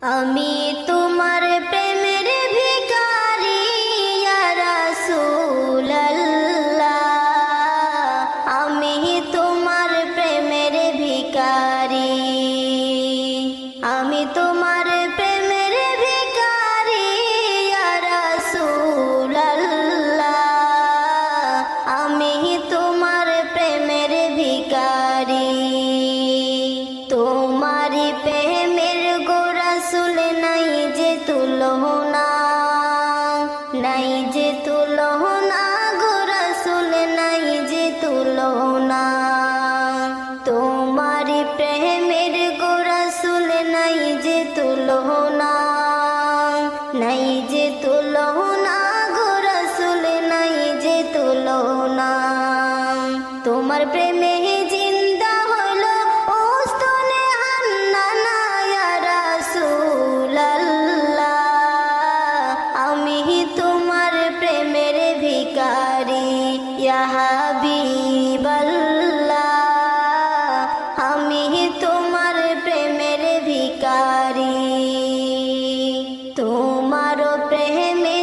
আমি তোমার প্রেমের ভিখারি ইয়া রাসূলুল্লাহ, আমি তোমার প্রেমের ভিখারি, আমি তোমার প্রেমের ভিখারি ইয়া রাসূলুল্লাহ, আমি তোমার প্রেমের ভিখারি। তোমারি প্রেমের গো রাসূল নাই যে তুলনা, নাই যে তুলনা গো রাসূল নাই যে তুলনা। তোমারি প্রেমের গো রাসূল নাই যে তুলনা, নাই যে তুলনা গো রাসূল নাই যে তুলনা। তোমার প্রেমে জিন্দা হলো ওস্তনে হান্নানা ইয়া রাসূলুল্লাহ, আমি তোমার প্রেমের ভিখারি ইয়া হাবিবাল্লাহ, আমি তোমার প্রেমের ভিখারি। তোমার প্রেমে